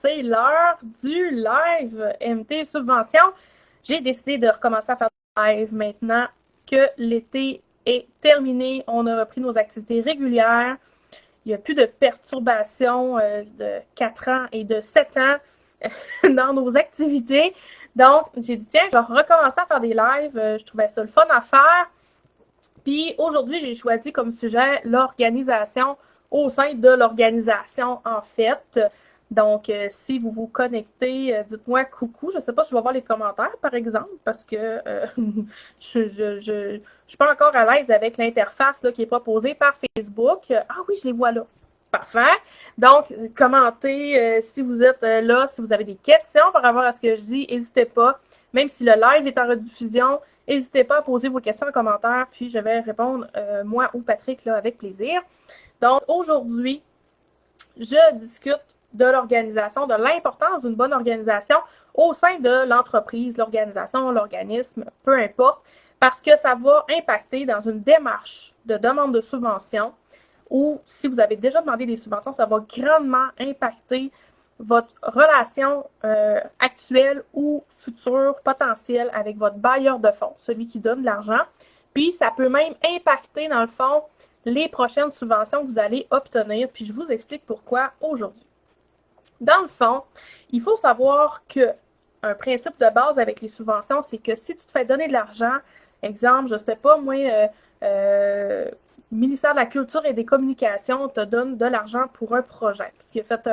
c'est l'heure du live MT Subvention. J'ai décidé de recommencer à faire du live maintenant que l'été est terminé. On a repris nos activités régulières. Il n'y a plus de perturbations de 4 ans et de 7 ans dans nos activités. Donc, j'ai dit, tiens, je vais recommencer à faire des lives. Je trouvais ça le fun à faire. Puis aujourd'hui, j'ai choisi comme sujet l'organisation au sein de l'organisation, en fait. Donc, si vous vous connectez, dites-moi coucou. Je ne sais pas si je vais voir les commentaires, par exemple, parce que je suis pas encore à l'aise avec l'interface là, qui est proposée par Facebook. Ah oui, je les vois là. Parfait. Donc, commentez si vous êtes là, si vous avez des questions par rapport à ce que je dis, n'hésitez pas. Même si le live est en rediffusion, n'hésitez pas à poser vos questions en commentaire, puis je vais répondre, moi ou Patrick, là, avec plaisir. Donc, aujourd'hui, je discute de l'organisation, de l'importance d'une bonne organisation au sein de l'entreprise, l'organisation, l'organisme, peu importe, parce que ça va impacter dans une démarche de demande de subvention ou si vous avez déjà demandé des subventions, ça va grandement impacter votre relation actuelle ou future, potentielle avec votre bailleur de fonds, celui qui donne de l'argent. Puis, ça peut même impacter, dans le fond, les prochaines subventions que vous allez obtenir. Puis, je vous explique pourquoi aujourd'hui. Dans le fond, il faut savoir qu'un principe de base avec les subventions, c'est que si tu te fais donner de l'argent, exemple, je ne sais pas, moi, le ministère de la Culture et des Communications te donne de l'argent pour un projet. Parce qu'il a fait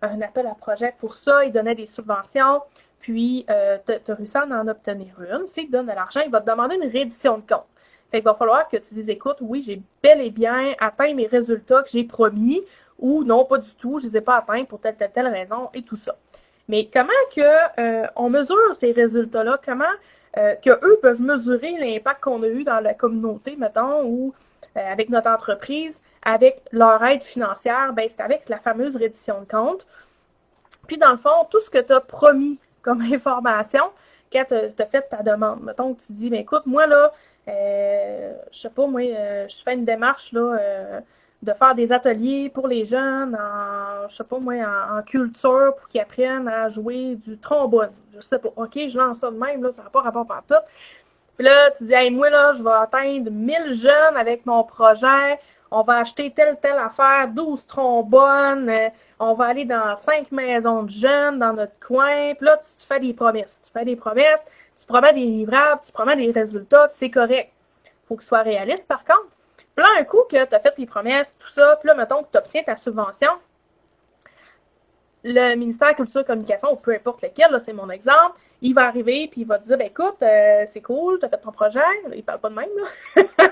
un appel à projet pour ça, il donnait des subventions, puis tu as réussi à en obtenir une. S'il te donne de l'argent, il va te demander une reddition de compte. Fait qu'il va falloir que tu dises, écoute, oui, j'ai bel et bien atteint mes résultats que j'ai promis, ou non, pas du tout, je ne les ai pas atteints pour telle raison, et tout ça. Mais comment on mesure ces résultats-là? Comment qu'eux peuvent mesurer l'impact qu'on a eu dans la communauté, mettons, ou avec notre entreprise, avec leur aide financière, ben c'est avec la fameuse reddition de compte. Puis, dans le fond, tout ce que tu as promis comme information, quand tu as fait ta demande, mettons que tu dis, ben écoute, moi, là, je sais pas, moi, je fais une démarche, là, de faire des ateliers pour les jeunes en, je sais pas, moi, en culture pour qu'ils apprennent à jouer du trombone. Je sais pas, OK, je lance ça de même, là, ça n'a pas rapport par tout. Puis là, tu dis, hey, moi, là, je vais atteindre 1000 jeunes avec mon projet. On va acheter telle affaire, 12 trombones. On va aller dans 5 maisons de jeunes dans notre coin. Puis là, tu fais des promesses. Tu promets des livrables, tu promets des résultats, puis c'est correct. Il faut que ce soit réaliste, par contre. Puis là, un coup que tu as fait tes promesses, tout ça, puis là, mettons que tu obtiens ta subvention, le ministère de la Culture et Communication, ou peu importe lequel, là, c'est mon exemple, il va arriver puis il va te dire, ben écoute, c'est cool, tu as fait ton projet. Il parle pas de même, là.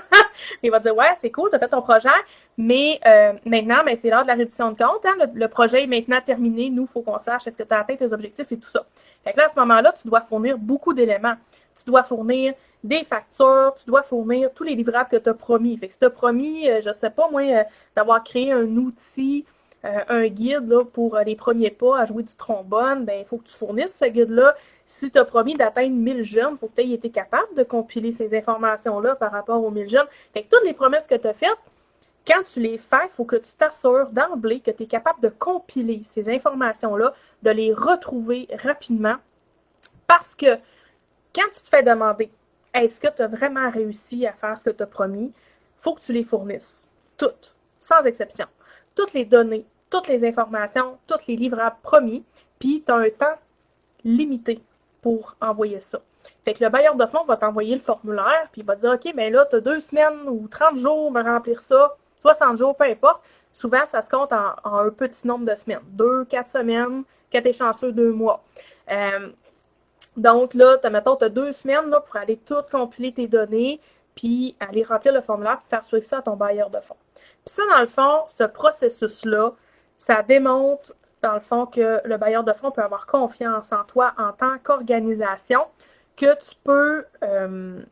Il va te dire, ouais, c'est cool, tu as fait ton projet, mais maintenant, ben, c'est l'heure de la reddition de compte. Hein? Le projet est maintenant terminé. Nous, il faut qu'on sache est-ce que tu as atteint tes objectifs et tout ça. Fait que là, à ce moment-là, tu dois fournir beaucoup d'éléments. Tu dois fournir des factures, tu dois fournir tous les livrables que tu as promis. Fait que si tu as promis, je sais pas, moi, d'avoir créé un outil, un guide là, pour les premiers pas à jouer du trombone, ben il faut que tu fournisses ce guide-là. Si tu as promis d'atteindre 1000 jeunes, il faut que tu aies été capable de compiler ces informations-là par rapport aux 1000 jeunes. Fait que toutes les promesses que tu as faites, quand tu les fais, il faut que tu t'assures d'emblée que tu es capable de compiler ces informations-là, de les retrouver rapidement. Parce que quand tu te fais demander est-ce que tu as vraiment réussi à faire ce que tu as promis, il faut que tu les fournisses. Toutes, sans exception. Toutes les données, toutes les informations, tous les livrables promis, puis tu as un temps limité pour envoyer ça. Fait que le bailleur de fonds va t'envoyer le formulaire, puis il va te dire, OK, mais là, tu as 2 semaines ou 30 jours pour remplir ça, 60 jours, peu importe. Souvent, ça se compte en un petit nombre de semaines. 2, 4 semaines, quand tu es chanceux, 2 mois. Donc là, mettons, tu as 2 semaines là, pour aller tout compiler tes données, puis aller remplir le formulaire, puis faire suivre ça à ton bailleur de fonds. Puis ça, dans le fond, ce processus-là, ça démontre, dans le fond, que le bailleur de fonds peut avoir confiance en toi en tant qu'organisation, que tu peux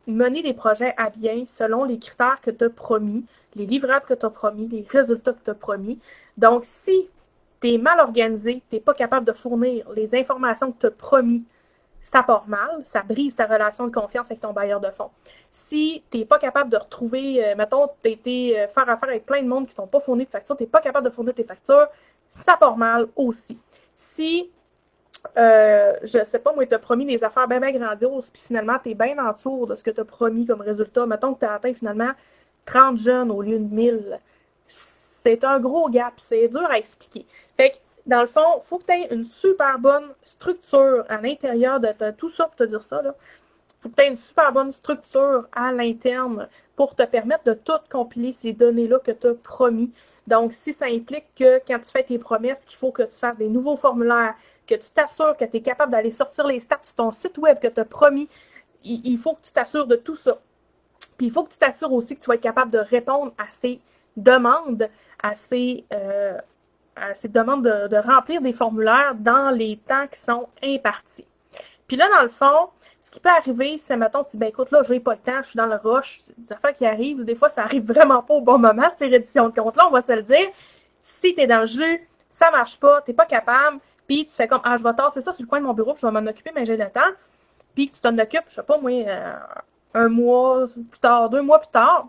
mener des projets à bien selon les critères que tu as promis, les livrables que tu as promis, les résultats que tu as promis. Donc, si tu es mal organisé, tu n'es pas capable de fournir les informations que tu as promis, ça part mal, ça brise ta relation de confiance avec ton bailleur de fonds. Si tu n'es pas capable de retrouver, mettons, tu as été faire affaire avec plein de monde qui ne t'ont pas fourni de factures, tu n'es pas capable de fournir tes factures, ça part mal aussi. Si, je sais pas, moi, tu as promis des affaires bien, bien grandioses, puis finalement, tu es bien en dessous de ce que tu as promis comme résultat. Mettons que tu as atteint finalement 30 jeunes au lieu de 1000. C'est un gros gap, c'est dur à expliquer. Fait que, dans le fond, il faut que tu aies une super bonne structure à l'intérieur de tout ça pour te dire ça, là. Faut que tu aies une super bonne structure à l'interne pour te permettre de tout compiler ces données-là que tu as promis. Donc, si ça implique que quand tu fais tes promesses, qu'il faut que tu fasses des nouveaux formulaires, que tu t'assures que tu es capable d'aller sortir les stats sur ton site web que tu as promis, il faut que tu t'assures de tout ça. Puis il faut que tu t'assures aussi que tu vas être capable de répondre à ces demandes, à ces demandes de remplir des formulaires dans les temps qui sont impartis. Puis là, dans le fond, ce qui peut arriver, c'est, mettons, tu dis, ben écoute, là, j'ai pas le temps, je suis dans le rush, c'est des affaires qui arrivent. Des fois, ça arrive vraiment pas au bon moment, cette reddition de compte-là, on va se le dire. Si t'es dans le jeu, ça marche pas, t'es pas capable, puis tu fais comme, ah, je vais tasser ça sur le coin de mon bureau, puis je vais m'en occuper, mais j'ai le temps. Puis que tu t'en occupes, je sais pas, moi, un mois plus tard, 2 mois plus tard.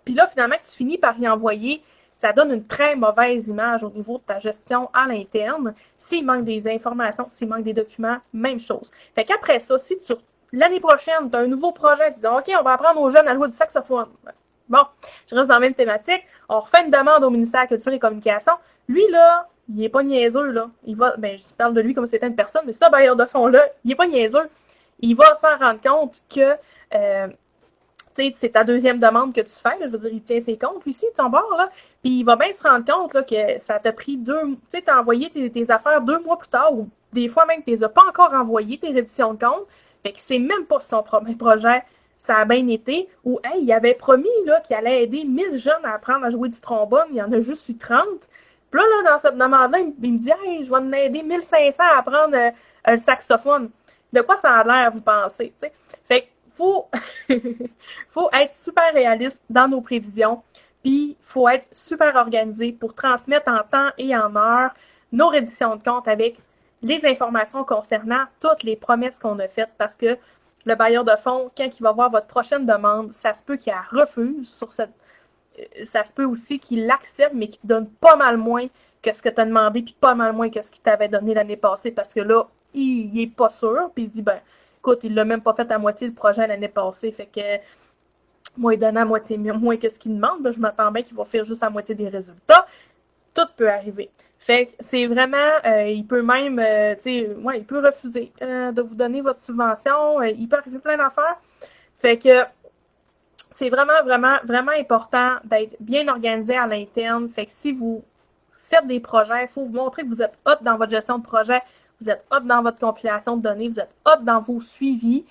Puis là, finalement, que tu finis par y envoyer, ça donne une très mauvaise image au niveau de ta gestion à l'interne. S'il manque des informations, s'il manque des documents, même chose. Fait qu'après ça, si l'année prochaine, tu as un nouveau projet, tu dis, OK, on va apprendre aux jeunes à jouer du saxophone. Bon, je reste dans la même thématique. On refait une demande au ministère de la Culture et Communication. Lui, là, il est pas niaiseux, là. Il va, je parle de lui comme si c'était une personne, mais ça, bailleur de fonds-là, il est pas niaiseux. Il va s'en rendre compte que c'est ta deuxième demande que tu fais. Là, je veux dire, il tient ses comptes, lui, ici, ton bord, là. Puis il va bien se rendre compte là, que ça t'a pris t'as envoyé tes affaires 2 mois plus tard, ou des fois même que tu les as pas encore envoyées, tes redditions de compte. Fait que c'est même pas si ton premier projet, ça a bien été, ou, hey, il avait promis là, qu'il allait aider 1000 jeunes à apprendre à jouer du trombone, il y en a juste eu 30. Puis là, dans cette demande-là, il me dit, hey, je vais en aider 1500 à apprendre le saxophone. De quoi ça a l'air, vous pensez, t'sais? Fait que faut être super réaliste dans nos prévisions, puis il faut être super organisé pour transmettre en temps et en heure nos redditions de compte avec les informations concernant toutes les promesses qu'on a faites, parce que le bailleur de fonds, quand il va voir votre prochaine demande, ça se peut qu'il la refuse sur cette... Ça se peut aussi qu'il l'accepte, mais qu'il te donne pas mal moins que ce que tu as demandé, puis pas mal moins que ce qu'il t'avait donné l'année passée, parce que là, il est pas sûr, puis il se dit, ben, écoute, il l'a même pas fait à moitié le projet l'année passée, fait que moi, il donne à moitié moins que ce qu'il demande, ben, je m'attends bien qu'il va faire juste à moitié des résultats. Tout peut arriver. Fait que c'est vraiment, il peut même, il peut refuser de vous donner votre subvention, il peut arriver plein d'affaires. Fait que c'est vraiment, vraiment, vraiment important d'être bien organisé à l'interne. Fait que si vous faites des projets, il faut vous montrer que vous êtes hot dans votre gestion de projet, vous êtes hot dans votre compilation de données, vous êtes hot dans vos suivis,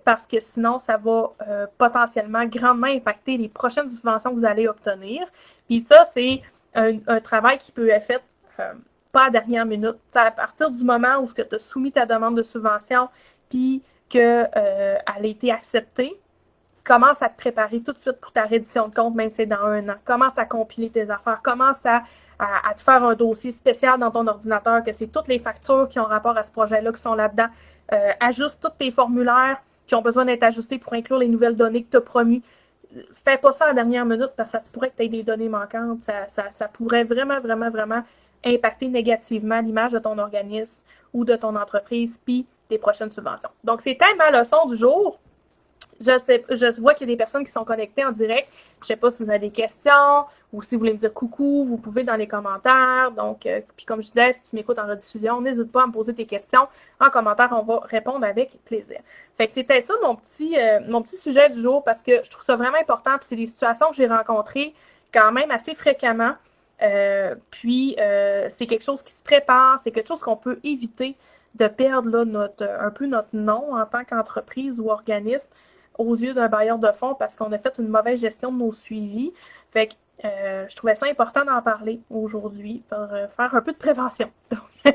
parce que sinon, ça va potentiellement grandement impacter les prochaines subventions que vous allez obtenir. Puis ça, c'est un travail qui peut être fait pas à la dernière minute. C'est à partir du moment où tu as soumis ta demande de subvention, puis qu'elle a été acceptée, commence à te préparer tout de suite pour ta reddition de compte, même si c'est dans 1 an. Commence à compiler tes affaires. Commence à te faire un dossier spécial dans ton ordinateur, que c'est toutes les factures qui ont rapport à ce projet-là qui sont là-dedans. Ajuste tous tes formulaires qui ont besoin d'être ajustés pour inclure les nouvelles données que tu as promis. Fais pas ça à la dernière minute parce que ça se pourrait que tu aies des données manquantes. Ça pourrait vraiment, vraiment, vraiment impacter négativement l'image de ton organisme ou de ton entreprise puis tes prochaines subventions. Donc, c'était ma leçon du jour. Je vois qu'il y a des personnes qui sont connectées en direct. Je ne sais pas si vous avez des questions ou si vous voulez me dire coucou, vous pouvez dans les commentaires. Donc, puis comme je disais, si tu m'écoutes en rediffusion, n'hésite pas à me poser tes questions en commentaire. On va répondre avec plaisir. Fait que c'était ça mon petit sujet du jour parce que je trouve ça vraiment important. Puis c'est des situations que j'ai rencontrées quand même assez fréquemment. C'est quelque chose qui se prépare. C'est quelque chose qu'on peut éviter de perdre là, un peu notre nom en tant qu'entreprise ou organisme aux yeux d'un bailleur de fonds parce qu'on a fait une mauvaise gestion de nos suivis. Fait que je trouvais ça important d'en parler aujourd'hui pour faire un peu de prévention. Donc,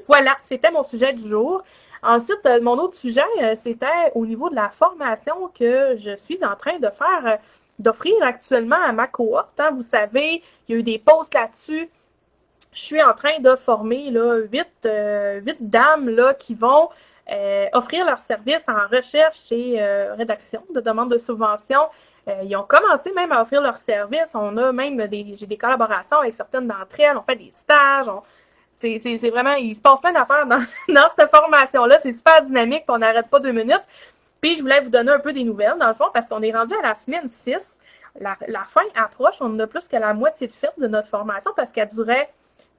voilà, c'était mon sujet du jour. Ensuite, mon autre sujet, c'était au niveau de la formation que je suis en train de faire, d'offrir actuellement à ma cohorte. Hein. Vous savez, il y a eu des posts là-dessus. Je suis en train de former là, 8 dames là, qui vont offrir leurs services en recherche et rédaction de demandes de subvention. Ils ont commencé même à offrir leurs services. On a même j'ai des collaborations avec certaines d'entre elles. On fait des stages. c'est vraiment, il se passe plein d'affaires dans cette formation-là. C'est super dynamique, puis on n'arrête pas 2 minutes. Puis je voulais vous donner un peu des nouvelles, dans le fond, parce qu'on est rendu à la semaine 6. La fin approche, on en a plus que la moitié de fait de notre formation, parce qu'elle durait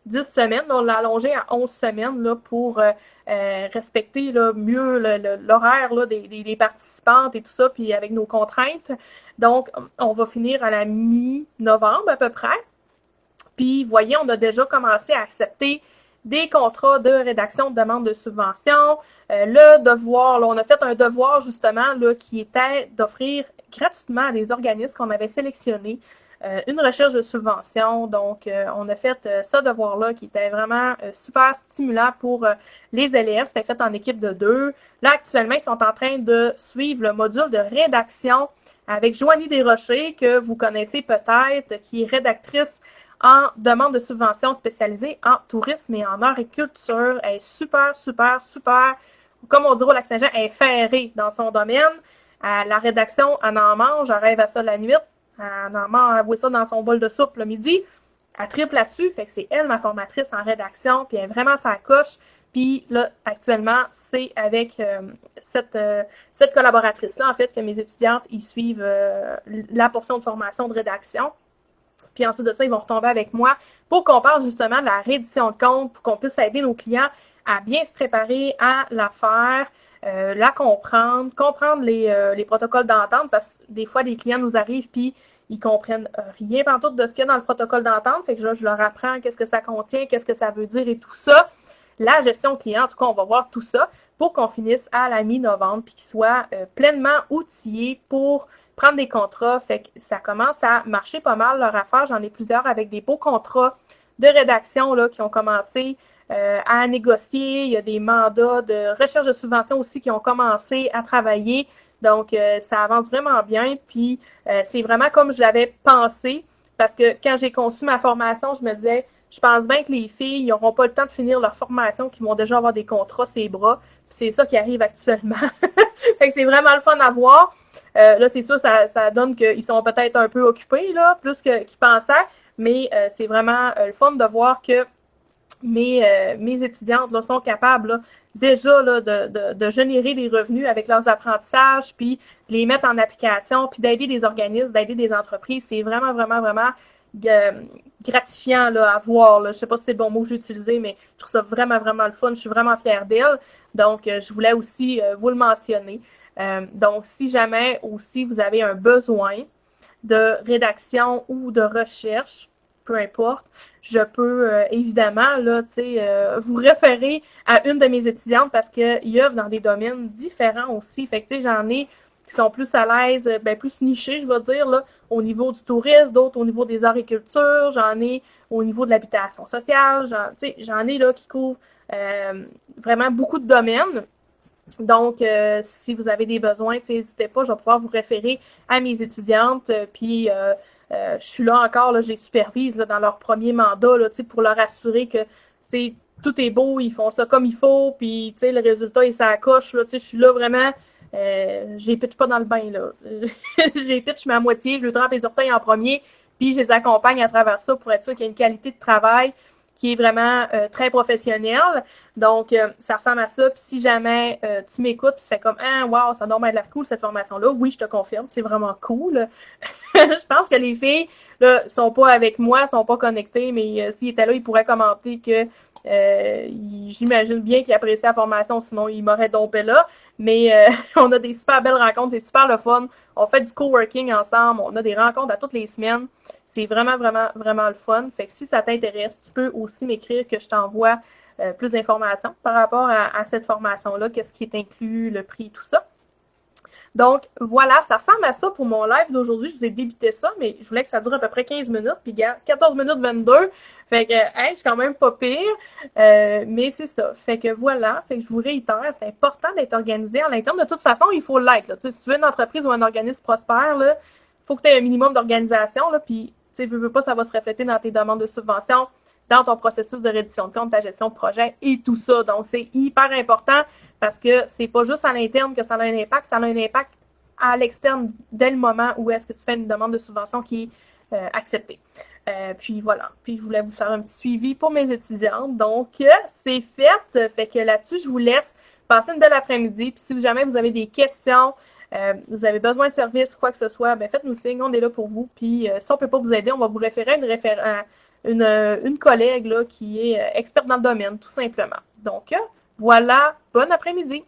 10 semaines. On l'a allongé à 11 semaines là, pour respecter là, mieux l'horaire là, des participantes et tout ça, puis avec nos contraintes. Donc, on va finir à la mi-novembre à peu près. Puis, vous voyez, on a déjà commencé à accepter des contrats de rédaction de demande de subvention. Le devoir, là, on a fait un devoir justement là, qui était d'offrir gratuitement à des organismes qu'on avait sélectionnés une recherche de subvention. Donc, on a fait ce devoir-là qui était vraiment super stimulant pour les élèves. C'était fait en équipe de 2. Là, actuellement, ils sont en train de suivre le module de rédaction avec Joanie Desrochers, que vous connaissez peut-être, qui est rédactrice en demande de subvention spécialisée en tourisme et en agriculture. Elle est super, super, super, comme on dirait au Lac-Saint-Jean, elle est ferrée dans son domaine. La rédaction, elle en mange, elle rêve à ça la nuit. Elle en mange, elle voit ça dans son bol de soupe le midi. Elle triple là-dessus, fait que c'est elle, ma formatrice en rédaction, puis elle est vraiment sa coche. Puis là, actuellement, c'est avec cette collaboratrice-là, en fait, que mes étudiantes, ils suivent la portion de formation de rédaction. Puis ensuite de ça, ils vont retomber avec moi pour qu'on parle justement de la reddition de compte, pour qu'on puisse aider nos clients à bien se préparer à la faire, la comprendre les protocoles d'entente, parce que des fois, des clients nous arrivent puis ils comprennent rien pantoute de ce qu'il y a dans le protocole d'entente. Fait que là, je leur apprends qu'est-ce que ça contient, qu'est-ce que ça veut dire et tout ça. La gestion client, en tout cas, on va voir tout ça pour qu'on finisse à la mi-novembre puis qu'ils soient pleinement outillés pour prendre des contrats. Fait que ça commence à marcher pas mal leur affaire. J'en ai plusieurs avec des beaux contrats de rédaction là, qui ont commencé à négocier. Il y a des mandats de recherche de subvention aussi qui ont commencé à travailler. Donc, ça avance vraiment bien. Puis, c'est vraiment comme je l'avais pensé. Parce que quand j'ai conçu ma formation, je me disais, je pense bien que les filles n'auront pas le temps de finir leur formation, qu'ils vont déjà avoir des contrats sur les bras. Puis c'est ça qui arrive actuellement. Fait que c'est vraiment le fun à voir. Là, c'est sûr, ça donne qu'ils sont peut-être un peu occupés, là, plus qu'ils pensaient. Mais c'est vraiment le fun de voir que mes étudiantes là, sont capables là, déjà là, de générer des revenus avec leurs apprentissages, puis de les mettre en application, puis d'aider des organismes, d'aider des entreprises. C'est vraiment, vraiment, vraiment gratifiant là, à voir. Là. Je ne sais pas si c'est le bon mot que j'ai utilisé, mais je trouve ça vraiment, vraiment le fun. Je suis vraiment fière d'elle. Donc, je voulais aussi vous le mentionner. Donc, si jamais aussi vous avez un besoin de rédaction ou de recherche, peu importe, je peux évidemment là, vous référer à une de mes étudiantes parce qu'ils œuvrent dans des domaines différents aussi. Fait que j'en ai qui sont plus à l'aise, plus nichés, je vais dire, là, au niveau du tourisme, d'autres au niveau des agricultures, j'en ai au niveau de l'habitation sociale, j'en ai là qui couvrent vraiment beaucoup de domaines. Donc, si vous avez des besoins, n'hésitez pas, je vais pouvoir vous référer à mes étudiantes. Puis, je suis là encore, là, je les supervise là, dans leur premier mandat là, pour leur assurer que tout est beau, ils font ça comme il faut, puis le résultat, il s'accroche. Je suis là vraiment, je les pitche pas dans le bain. Là. Je les pitche mais à moitié, je leur trempe les orteils en premier, puis je les accompagne à travers ça pour être sûr qu'il y a une qualité de travail qui est vraiment très professionnelle. Donc, ça ressemble à ça. Puis si jamais tu m'écoutes, puis tu fais comme « Ah, wow, ça doit être l'air cool, cette formation-là. » Oui, je te confirme, c'est vraiment cool. Je pense que les filles là, sont pas avec moi, sont pas connectées, mais s'ils étaient là, ils pourraient commenter que j'imagine bien qu'ils apprécient la formation, sinon ils m'auraient dompé là. Mais on a des super belles rencontres, c'est super le fun. On fait du coworking ensemble, on a des rencontres à toutes les semaines. C'est vraiment, vraiment, vraiment le fun. Fait que si ça t'intéresse, tu peux aussi m'écrire que je t'envoie plus d'informations par rapport à cette formation-là, qu'est-ce qui est inclus, le prix, tout ça. Donc, voilà, ça ressemble à ça pour mon live d'aujourd'hui. Je vous ai débité ça, mais je voulais que ça dure à peu près 15 minutes. Puis, 14 minutes 22. Fait que, je suis quand même pas pire. Mais c'est ça. Fait que voilà. Fait que je vous réitère, c'est important d'être organisé à l'interne. De toute façon, il faut l'être. Là. Si tu veux une entreprise ou un organisme prospère, il faut que tu aies un minimum d'organisation. Là, puis, tu sais, veux pas, ça va se refléter dans tes demandes de subvention, dans ton processus de reddition de compte, ta gestion de projet et tout ça. Donc, c'est hyper important parce que c'est pas juste à l'interne que ça a un impact, ça a un impact à l'externe dès le moment où est-ce que tu fais une demande de subvention qui accepté. Puis voilà. Puis je voulais vous faire un petit suivi pour mes étudiantes. Donc, c'est fait. Fait que là-dessus, je vous laisse passer une belle après-midi. Puis si jamais vous avez des questions, vous avez besoin de service, quoi que ce soit, ben faites-nous signe, on est là pour vous. Puis si on ne peut pas vous aider, on va vous référer à une collègue là, qui est experte dans le domaine, tout simplement. Donc, voilà, bon après-midi!